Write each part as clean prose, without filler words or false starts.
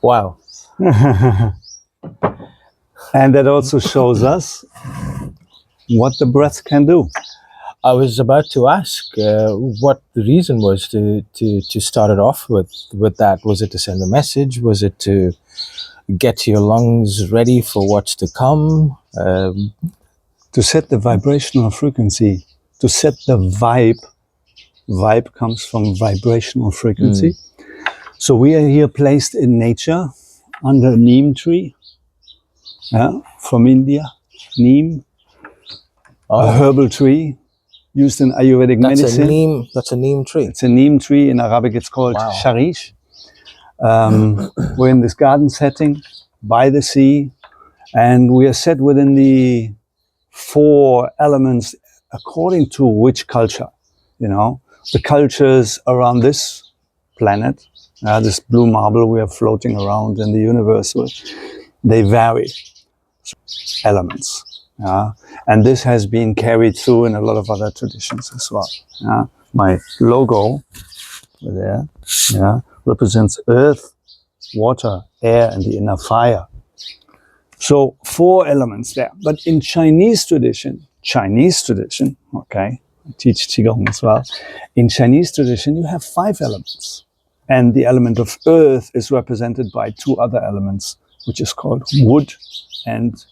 Wow. And that also shows us what the breath can do. I was about to ask what the reason was to start it off with that. Was it to send a message? Was it to get your lungs ready for what's to come? To set the vibrational frequency, to set the vibe. Vibe comes from vibrational frequency. So we are here placed in nature under a neem tree, from India, neem, a herbal tree used in Ayurvedic medicine. That's a neem tree. It's a neem tree. In Arabic, it's called sharish. We're in this garden setting by the sea, and we are set within the 4 elements according to which culture. You know, the cultures around this planet, this blue marble we are floating around in the universe with, they vary elements. And this has been carried through in a lot of other traditions as well. My logo there represents earth, water, air, and the inner fire. So 4 elements there. But in Chinese tradition, okay, I teach Qigong as well. In Chinese tradition, you have 5 elements. And the element of earth is represented by 2 other elements, which is called wood and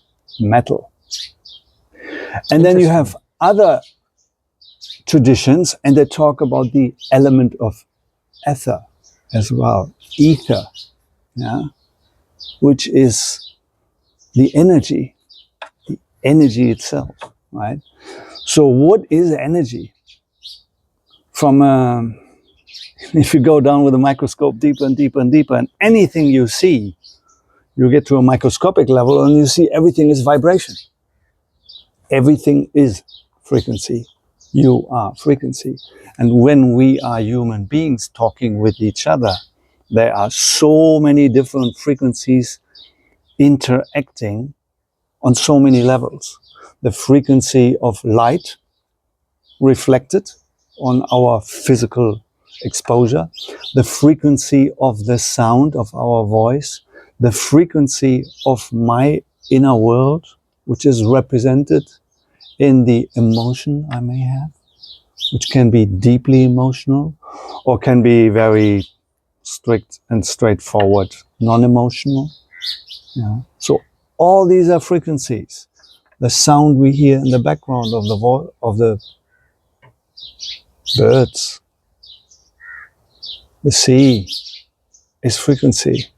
metal. And then you have other traditions, and they talk about the element of ether as well, ether, which is the energy itself, right? So what is energy? If you go down with a microscope deeper and deeper and deeper, and anything you see, you get to a microscopic level and you see everything is vibration. Everything is frequency. You are frequency. And when we are human beings talking with each other, there are so many different frequencies interacting on so many levels. The frequency of light reflected on our physical exposure, the frequency of the sound of our voice, the frequency of my inner world, which is represented in the emotion I may have, which can be deeply emotional or can be very strict and straightforward, non-emotional. So all these are frequencies. The sound we hear in the background of the birds, the sea, is frequency.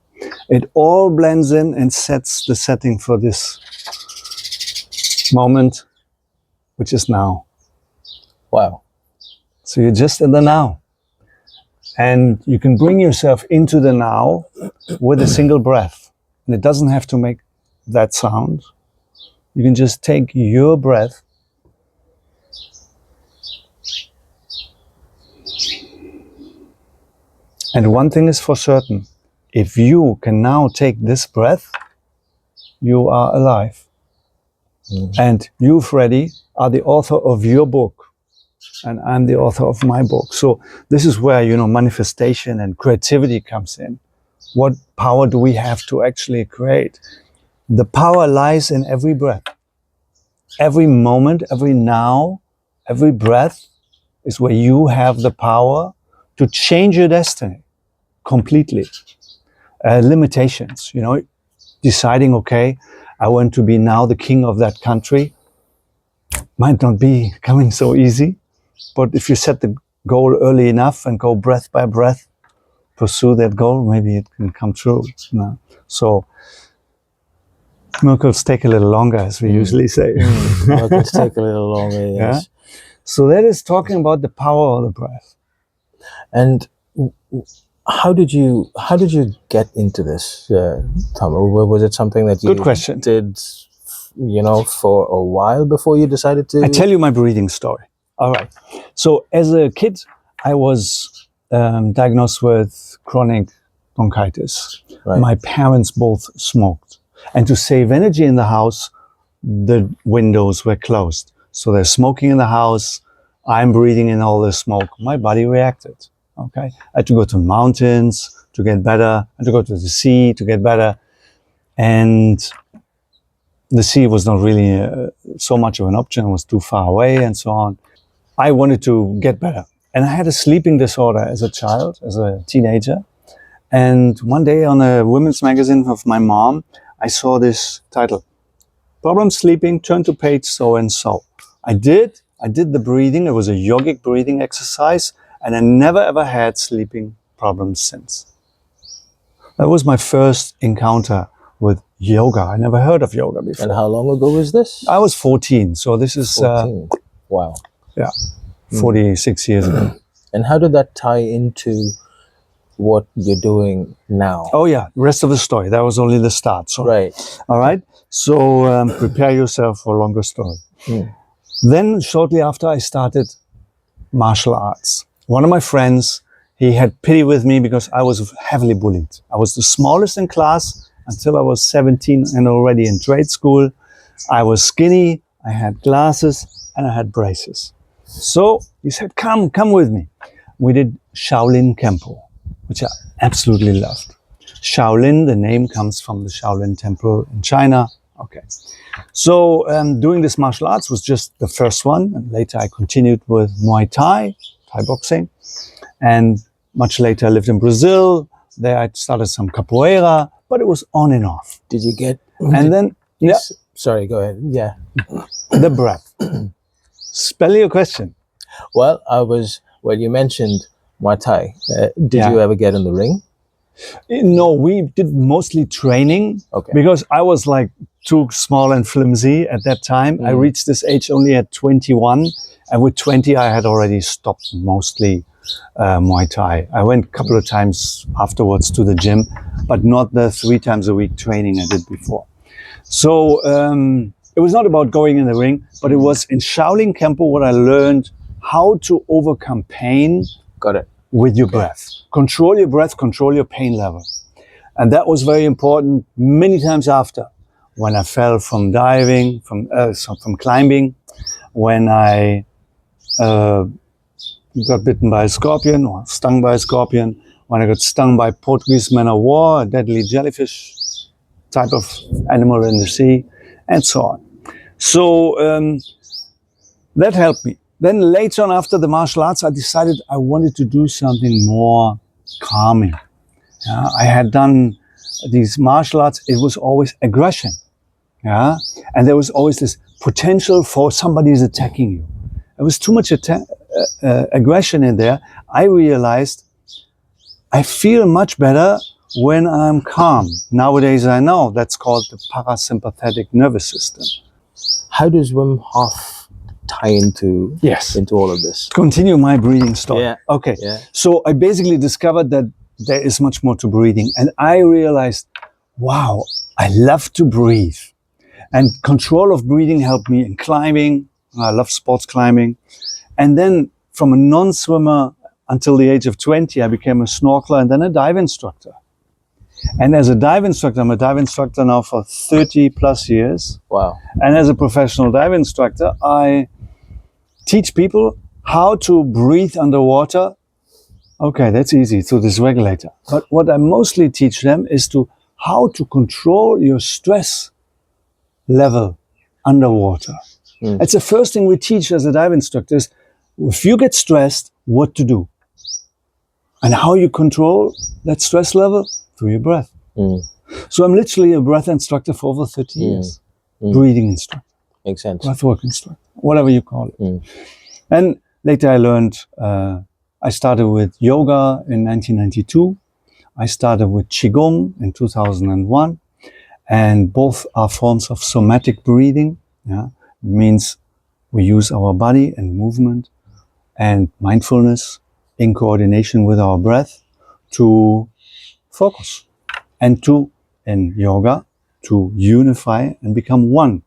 It all blends in and sets the setting for this moment, which is now. Wow. So you're just in the now. And you can bring yourself into the now with a single breath. And it doesn't have to make that sound. You can just take your breath and one thing is for certain, if you can now take this breath, you are alive. And you, Freddy, are the author of your book, and I'm the author of my book. So this is where, manifestation and creativity comes in. What power do we have to actually create? The power lies in every breath. Every moment, every now, every breath is where you have the power to change your destiny completely. Limitations, deciding, okay, I want to be now the king of that country, might not be coming so easy, but if you set the goal early enough and go breath by breath, pursue that goal, maybe it can come true. So miracles take a little longer, as we usually say. Miracles take a little longer, yes. So that is talking about the power of the breath. And how did you get into this, Tom? Was it something that you Good question. did, for a while before you decided to? I tell you my breathing story. All right. So as a kid, I was diagnosed with chronic bronchitis. Right. My parents both smoked. And to save energy in the house, the windows were closed. So there's smoking in the house. I'm breathing in all the smoke. My body reacted. Okay. I had to go to mountains, to get better, and to go to the sea to get better. And the sea was not really so much of an option, it was too far away and so on. I wanted to get better. And I had a sleeping disorder as a child, as a teenager. And one day on a women's magazine of my mom, I saw this title, Problem Sleeping, turn to page so and so. I did the breathing. It was a yogic breathing exercise, and I never ever had sleeping problems since. That was my first encounter with yoga. I never heard of yoga before. And how long ago was this? I was 14, so this is 14. Wow. Yeah, 46 years ago. And how did that tie into what you're doing now? Oh yeah, rest of the story. That was only the start. So, Right. all right. So prepare yourself for a longer story. Then shortly after, I started martial arts. One of my friends, he had pity with me because I was heavily bullied. I was the smallest in class until I was 17 and already in trade school. I was skinny, I had glasses, and I had braces. So he said, come with me. We did Shaolin Kempo, which I absolutely loved. Shaolin, the name comes from the Shaolin Temple in China. Okay. So doing this martial arts was just the first one. And later I continued with Muay Thai, Thai boxing. And much later I lived in Brazil. There I started some capoeira, but it was on and off. Did you get... And then, yeah. Sorry, go ahead. Yeah. The breath. Spell your question. Well, you mentioned Muay Thai. Did you ever get in the ring? No, we did mostly training because I was like too small and flimsy at that time. I reached this age only at 21, and with 20 I had already stopped mostly Muay Thai. I went a couple of times afterwards to the gym, but not the 3 times a week training I did before. So it was not about going in the ring, but it was in Shaolin Kempo what I learned how to overcome pain. Got it. With your breath. Control your breath, control your pain level. And that was very important many times after. When I fell from diving, from climbing, when I got bitten by a scorpion or stung by a scorpion, when I got stung by Portuguese man of war, a deadly jellyfish type of animal in the sea, and so on. So that helped me. Then later on, after the martial arts, I decided I wanted to do something more calming. I had done these martial arts, it was always aggression. And there was always this potential for somebody is attacking you. There was too much aggression in there. I realized I feel much better when I'm calm. Nowadays I know that's called the parasympathetic nervous system. How does Wim Hof tie into all of this? Continue my breathing story. Yeah. Okay. Yeah. So I basically discovered that there is much more to breathing. And I realized, wow, I love to breathe. And control of breathing helped me in climbing. I love sports climbing. And then from a non-swimmer until the age of 20, I became a snorkeler and then a dive instructor. And as a dive instructor, I'm a dive instructor now for 30 plus years. Wow. And as a professional dive instructor, I teach people how to breathe underwater. Okay, that's easy through this regulator. But what I mostly teach them is how to control your stress level underwater. That's the first thing we teach as a dive instructor is if you get stressed, what to do. And how you control that stress level through your breath. So I'm literally a breath instructor for over 30 years. Breathing instructor. Makes sense. Breathwork instructor, whatever you call it. And later I learned, I started with yoga in 1992. I started with Qigong in 2001. And both are forms of somatic breathing. It means we use our body and movement and mindfulness in coordination with our breath to focus and in yoga, to unify and become one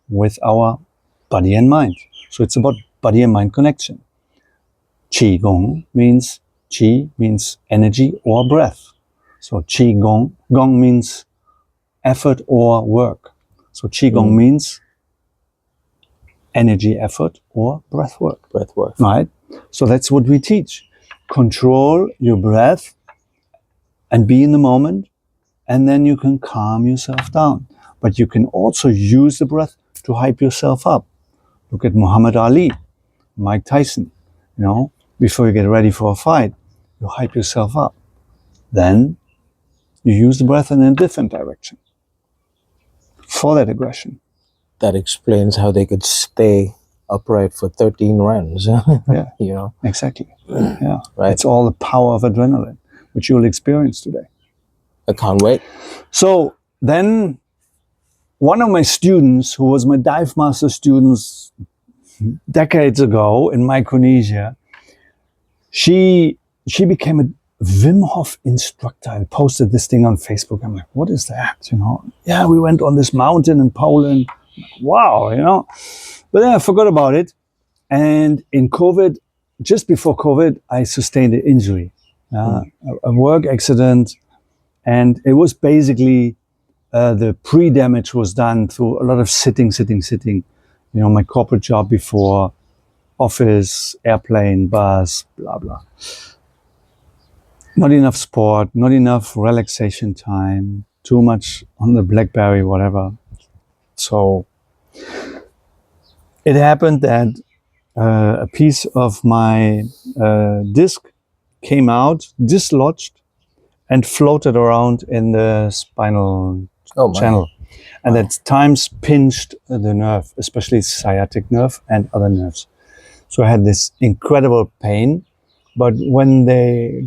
with our body and mind. So it's about body and mind connection. Qigong means, Qi means energy or breath. So Qigong, Gong means effort or work. So Qigong means energy, effort, or breath work. Breath work. Right? So that's what we teach. Control your breath and be in the moment, and then you can calm yourself down. But you can also use the breath to hype yourself up. Look at Muhammad Ali, Mike Tyson, you know, before you get ready for a fight, you hype yourself up. Then you use the breath in a different direction for that aggression. That explains how they could stay upright for 13 rounds. Yeah, you know, exactly. Yeah, right. It's all the power of adrenaline, which you'll experience today. I can't wait. So then one of my students, who was my dive master students decades ago in Micronesia, she became a Wim Hof instructor and posted this thing on Facebook. I'm like, what is that? You know, yeah, we went on this mountain in Poland. Wow, you know. But then I forgot about it. And in COVID, just before COVID, I sustained an injury, a work accident. And it was basically the pre-damage was done through a lot of sitting. You know, my corporate job before, office, airplane, bus, blah, blah. Not enough sport, not enough relaxation time, too much on the BlackBerry, whatever. So it happened that a piece of my disc came out, dislodged, and floated around in the spinal channel. And at times pinched the nerve, especially sciatic nerve and other nerves. So I had this incredible pain. But when the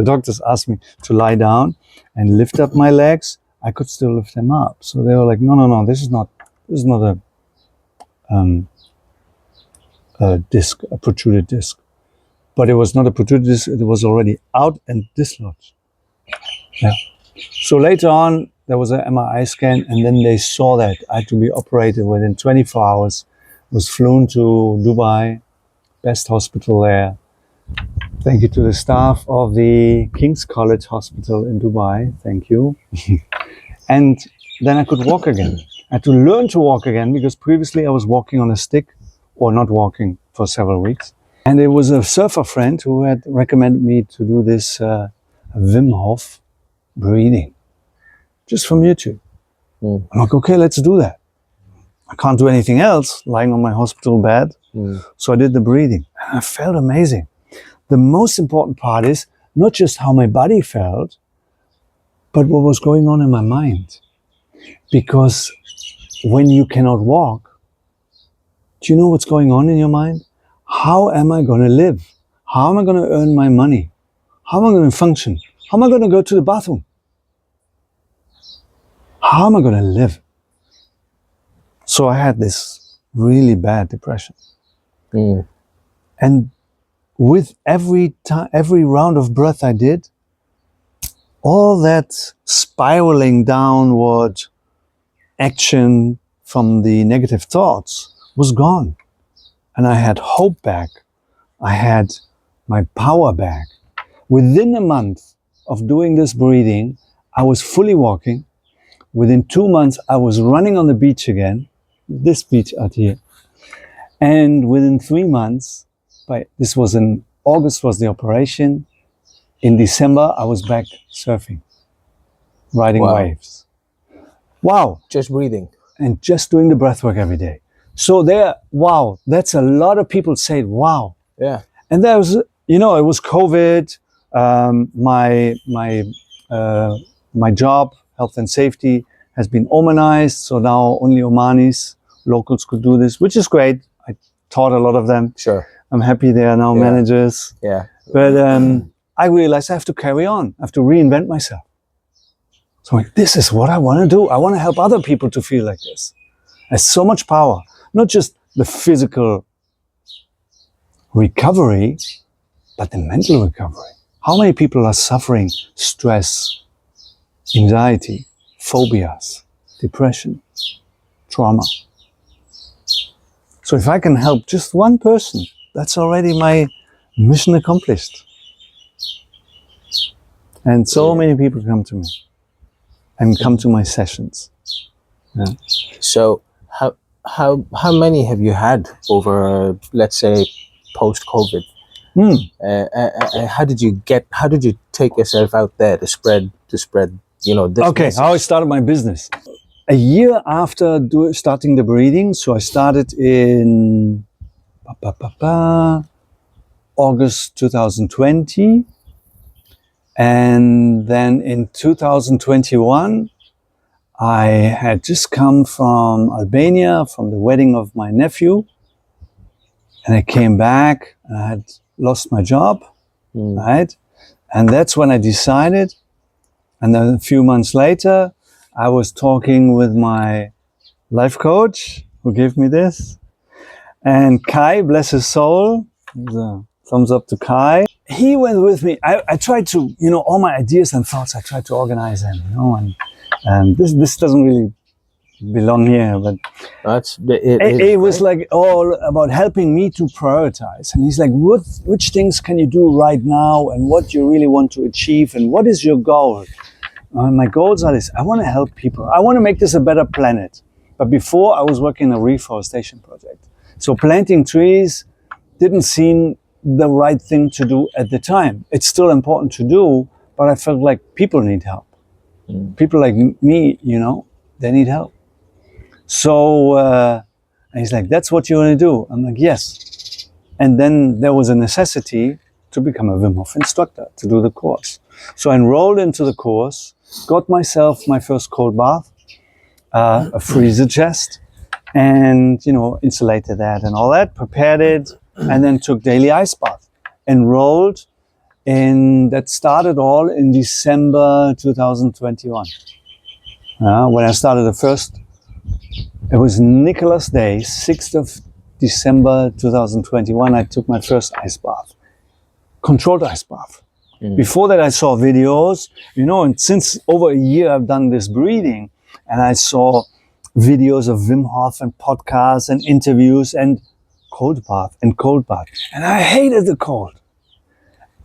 doctors asked me to lie down and lift up my legs, I could still lift them up. So they were like, no, this is not a disc, a protruded disc. But it was not a protruded disc, it was already out and dislodged. Yeah. So later on, there was an MRI scan, and then they saw that I had to be operated within 24 hours, was flown to Dubai, best hospital there. Thank you to the staff of the King's College Hospital in Dubai. Thank you. And then I could walk again. I had to learn to walk again, because previously I was walking on a stick or not walking for several weeks. And it was a surfer friend who had recommended me to do this Wim Hof breathing, just from YouTube. I'm like, okay, let's do that. I can't do anything else lying on my hospital bed. So I did the breathing, and I felt amazing. The most important part is not just how my body felt, but what was going on in my mind. Because when you cannot walk, do you know what's going on in your mind? How am I going to live? How am I going to earn my money? How am I going to function? How am I going to go to the bathroom? How am I going to live? So I had this really bad depression. And with every round of breath I did, all that spiraling downward action from the negative thoughts was gone. And I had hope back. I had my power back. Within a month of doing this breathing, I was fully walking. Within 2 months, I was running on the beach again, this beach out here. And within 3 months, this was in August was the operation. In December, I was back surfing, riding waves. Wow. Just breathing. And just doing the breath work every day. So that's a lot of people say, wow. Yeah. And there was, you know, it was COVID, my job, health and safety, has been Omanized. So now only Omanis, locals could do this, which is great. I taught a lot of them. Sure. I'm happy they are now managers. Yeah. But I realized I have to carry on. I have to reinvent myself. So I'm like, this is what I want to do. I want to help other people to feel like this. There's so much power. Not just the physical recovery, but the mental recovery. How many people are suffering stress, anxiety, phobias, depression, trauma? So if I can help just one person, that's already my mission accomplished. And so many people come to me and come to my sessions. Yeah. So how many have you had over, let's say, post-COVID? How did you take yourself out there to spread this Okay, message? how I started my business. A year after starting the breathing, so I started in August 2020, and then in 2021 I had just come from Albania from the wedding of my nephew, and I came back and I had lost my job, right? And that's when I decided, and then a few months later I was talking with my life coach who gave me this, and Kai, bless his soul, thumbs up to Kai. He went with me. I tried to, all my ideas and thoughts, I tried to organize them, and this doesn't really belong here, but it was like all about helping me to prioritize. And he's like, which things can you do right now, and what you really want to achieve, and what is your goal? My goals are this: I want to help people. I want to make this a better planet. But before, I was working in a reforestation project, so planting trees didn't seem the right thing to do at the time. It's still important to do, but I felt like people need help. People like me, they need help. So and he's like, that's what you want to do? I'm like, yes. And then there was a necessity to become a Wim Hof instructor, to do the course. So I enrolled into the course, got myself my first cold bath, a freezer chest, and insulated that and all that, prepared it, and then took daily ice bath. Enrolled in, that started all in December 2021. When I started the first, it was Nicholas Day, 6th of December 2021, I took my first ice bath, controlled ice bath. Before that I saw videos, and since over a year I've done this breathing, and I saw videos of Wim Hof and podcasts and interviews and cold bath. And I hated the cold.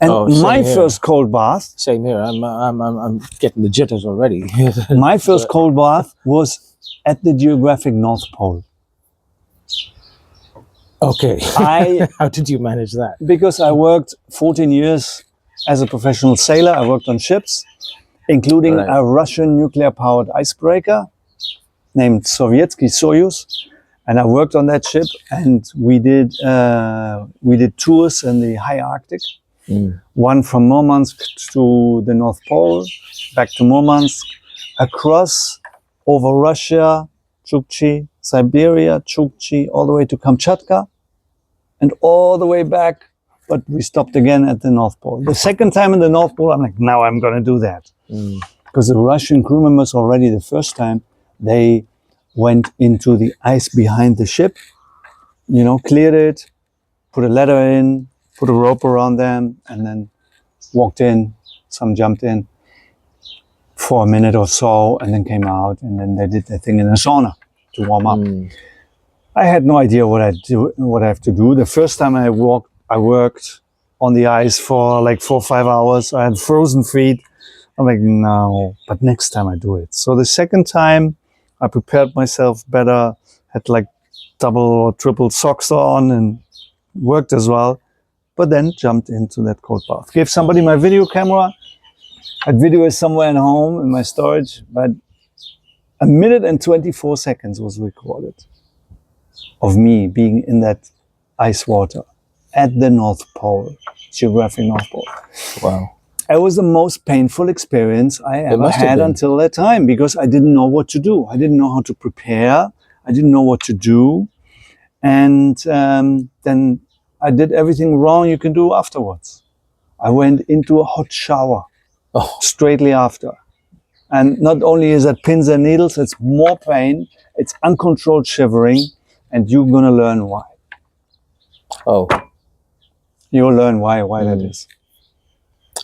And my first cold bath. Same here. I'm getting the jitters already. My first cold bath was at the geographic North Pole. Okay. How did you manage that? Because I worked 14 years as a professional sailor. I worked on ships, including a Russian nuclear-powered icebreaker named Sovietsky Soyuz. And I worked on that ship, and we did tours in the high Arctic. One from Murmansk to the North Pole, back to Murmansk, across over Russia, Chukchi, Siberia, Chukchi, all the way to Kamchatka, and all the way back, but we stopped again at the North Pole. The second time in the North Pole, I'm like, now I'm going to do that. Because the Russian crew members already the first time, they went into the ice behind the ship, cleared it, put a ladder in, put a rope around them, and then walked in. Some jumped in for a minute or so, and then came out, and then they did their thing in the sauna to warm up. I had no idea what I have to do. The first time I worked on the ice for like 4 or 5 hours. I had frozen feet. I'm like, no, but next time I do it. So the second time I prepared myself better, had like double or triple socks on and worked as well, but then jumped into that cold bath. Gave somebody my video camera. That video is somewhere at home in my storage, but 1 minute and 24 seconds was recorded of me being in that ice water at the North Pole, geographic North Pole. Wow. It was the most painful experience I ever had until that time, because I didn't know what to do. I didn't know how to prepare. I didn't know what to do. And then I did everything wrong you can do afterwards. I went into a hot shower straightly after. And not only is that pins and needles, it's more pain, it's uncontrolled shivering, and you're going to learn why. You'll learn why that is.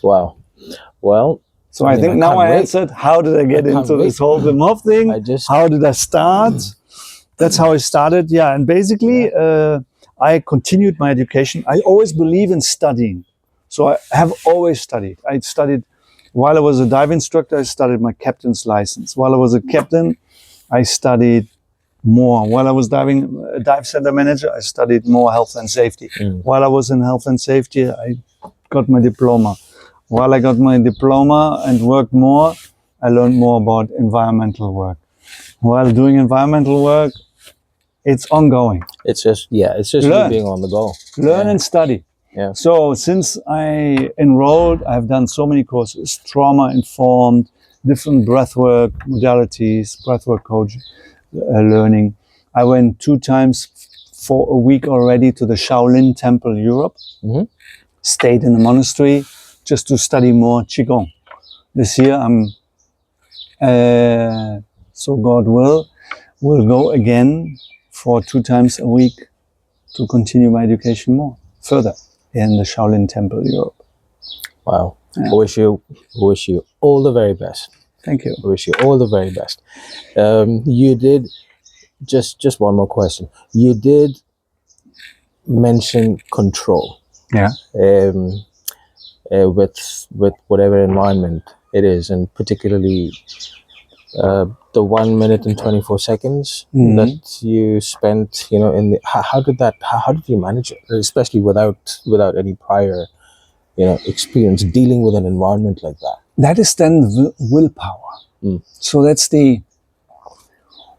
Wow. Well, so I think now I answered, how did I get into this whole Wim Hof thing? How did I start? That's how I started. Yeah. And basically, I continued my education. I always believe in studying. So I have always studied. I studied while I was a dive instructor. I studied my captain's license. While I was a captain, I studied more. While I was dive center manager, I studied more health and safety. While I was in health and safety, I got my diploma. While I got my diploma and worked more, I learned more about environmental work. While doing environmental work, it's ongoing. It's just you being on the go. Learn and study. Yeah. So since I enrolled, I've done so many courses, trauma-informed, different breathwork modalities, breathwork coaching, learning. I went 2 times for a week already to the Shaolin Temple, Europe. Stayed in a monastery just to study more Qigong. This year I'm, so God will go again for 2 times a week to continue my education more further in the Shaolin Temple, Europe. Wow. Yeah. I wish you all the very best. Thank you. I wish you all the very best. You did, just one more question. You did mention control. Yeah. With whatever environment it is, and particularly the 1 minute and 24 seconds that you spent, in the, how did you manage it, especially without any prior, experience dealing with an environment like that? That is then willpower. So that's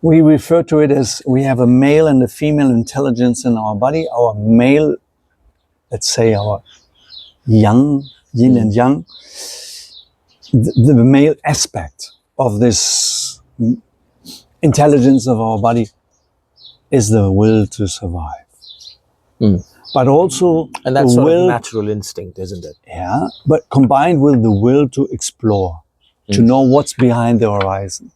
we refer to it as we have a male and a female intelligence in our body. Our male, let's say our yang, yin and yang, the male aspect of this intelligence of our body is the will to survive. But also, and that's sort of natural instinct, isn't it? Yeah, but combined with the will to explore, to know what's behind the horizon.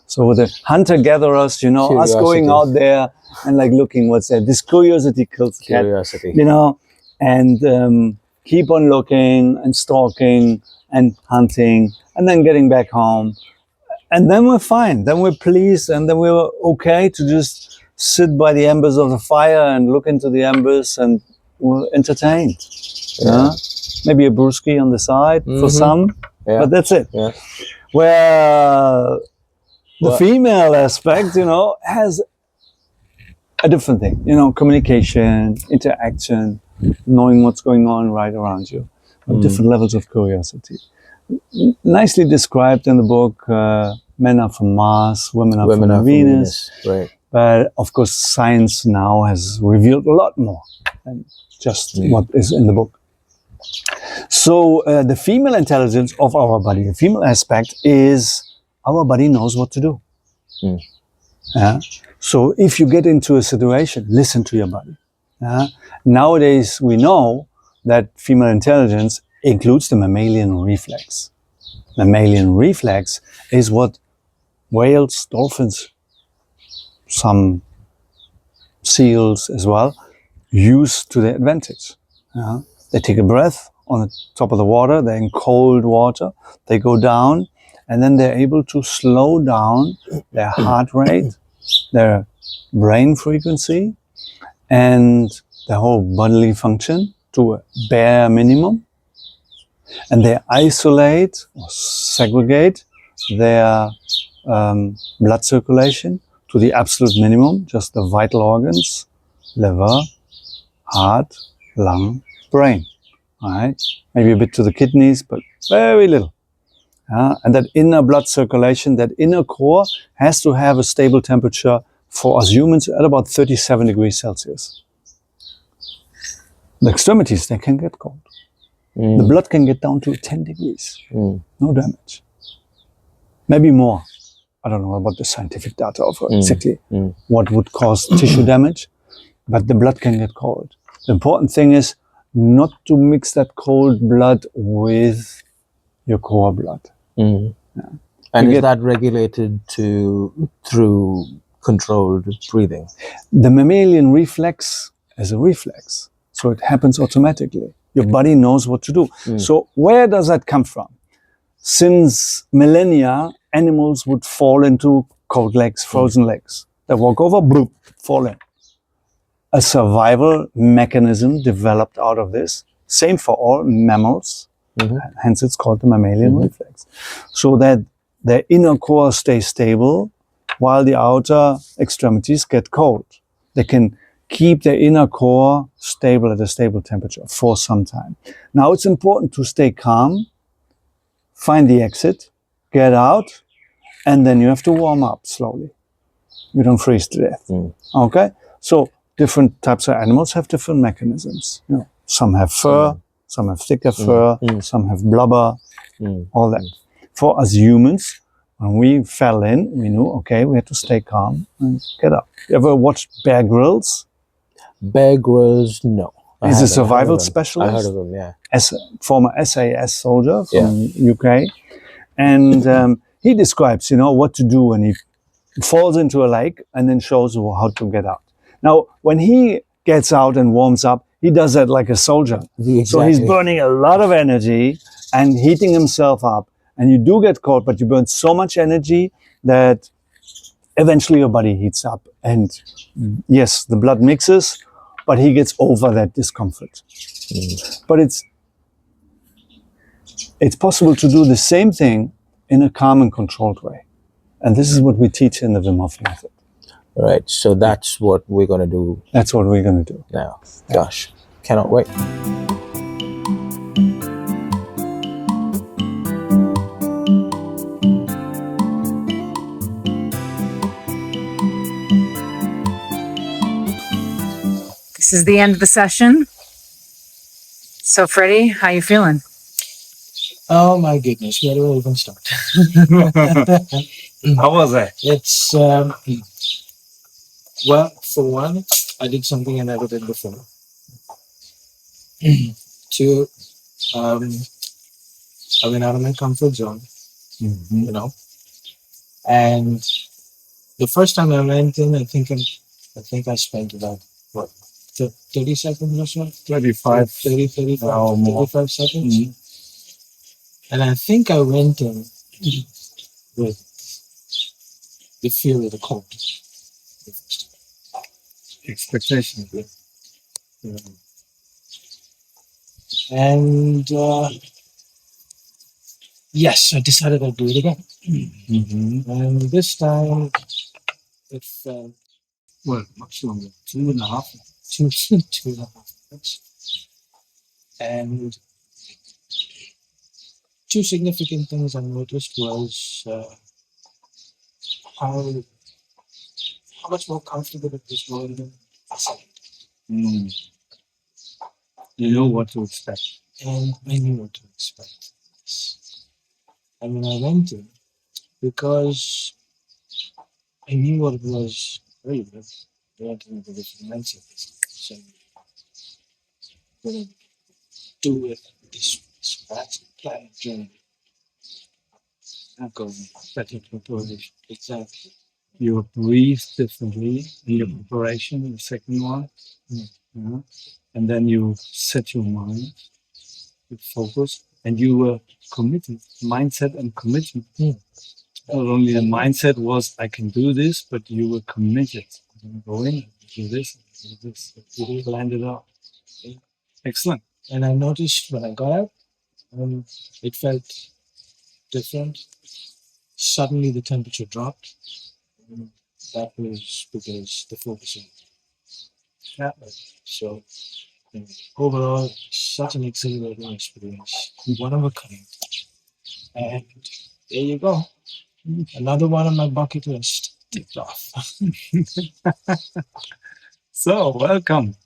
So the hunter-gatherers, us going out there and like looking what's there. This curiosity kills the cat, and keep on looking and stalking and hunting and then getting back home. And then we're fine. Then we're pleased, and then we're okay to just sit by the embers of the fire and look into the embers, and we're entertained. Yeah. Maybe a brewski on the side for some, but that's it. Yeah. Where the female aspect, has a different thing. Communication, interaction, knowing what's going on right around you, different levels of curiosity. Nicely described in the book. Men are from Mars, women are from Venus. Right. But of course, science now has revealed a lot more than just what is in the book. So the female intelligence of our body, the female aspect, is our body knows what to do. Yeah? So if you get into a situation, listen to your body. Nowadays, we know that female intelligence includes the mammalian reflex. Mammalian reflex is what whales, dolphins, some seals as well, use to their advantage. They take a breath on the top of the water, they're in cold water, they go down, and then they're able to slow down their heart rate, their brain frequency, and their whole bodily function to a bare minimum. And they isolate or segregate their blood circulation to the absolute minimum, just the vital organs, liver, heart, lung, brain. Right? Maybe a bit to the kidneys, but very little. And that inner blood circulation, that inner core, has to have a stable temperature for us humans at about 37 degrees Celsius. The extremities, they can get cold. The blood can get down to 10 degrees. No damage. Maybe more. I don't know about the scientific data of exactly what would cause tissue damage, but the blood can get cold. The important thing is not to mix that cold blood with your core blood. And is that regulated through controlled breathing? The mammalian reflex is a reflex, so it happens automatically. Your body knows what to do. So where does that come from? Since millennia, animals would fall into cold lakes, frozen lakes. They walk over, bloop, fall in. A survival mechanism developed out of this. Same for all mammals. Hence it's called the mammalian reflex. So that their inner core stays stable while the outer extremities get cold. They can keep their inner core stable at a stable temperature for some time. Now it's important to stay calm, find the exit, get out, and then you have to warm up slowly. You don't freeze to death. Okay? So different types of animals have different mechanisms. You know, some have fur, some have thicker fur, some have blubber, all that. For us humans, when we fell in, we knew, okay, we had to stay calm and get up. You ever watched Bear Grylls? Bear Grylls, no. He's a survival specialist. I heard of him, yeah. As a former SAS soldier from UK. And he describes, you know, what to do when he falls into a lake and then shows you how to get out. Now, when he gets out and warms up, he does that like a soldier. Exactly. So he's burning a lot of energy and heating himself up. And you do get cold, but you burn so much energy that eventually your body heats up. And yes, the blood mixes, but he gets over that discomfort. But it's possible to do the same thing in a calm and controlled way. And this is what we teach in the Wim Hof method. Right, so that's what we're going to do. That's what we're going to do now. Gosh, cannot wait. This is the end of the session. So, Freddy, how you feeling? Oh my goodness, where do I even start? How was that? It's, well, for one, I did something I never did before. Two, I went out of my comfort zone, you know. And the first time I went in, I think I spent about, what, 30 seconds or so? 35 seconds. And I think I went in with the fear of the cold. Expectation. And yes, I decided I'd do it again. And this time it felt, well, much longer, 2.5 minutes. And two significant things I noticed was how much more comfortable it was going in a second. You know what to expect. And I knew what to expect. I mean, I went in because I knew what it was really good. I went into the different mindset. So I'm going to do it this plan journey. Exactly. You breathe differently in your preparation, the second one. And then you set your mind, you focus, and you were committed. Mindset and commitment. Not only the mindset was, I can do this, but you were committed. Go in, do this, you planned it out. Excellent. And I noticed when I got out, it felt different. Suddenly the temperature dropped. That was because the focus. Yeah. So overall, such an exhilarating experience. One of a kind. And there you go. Another one on my bucket list ticked off. So, welcome.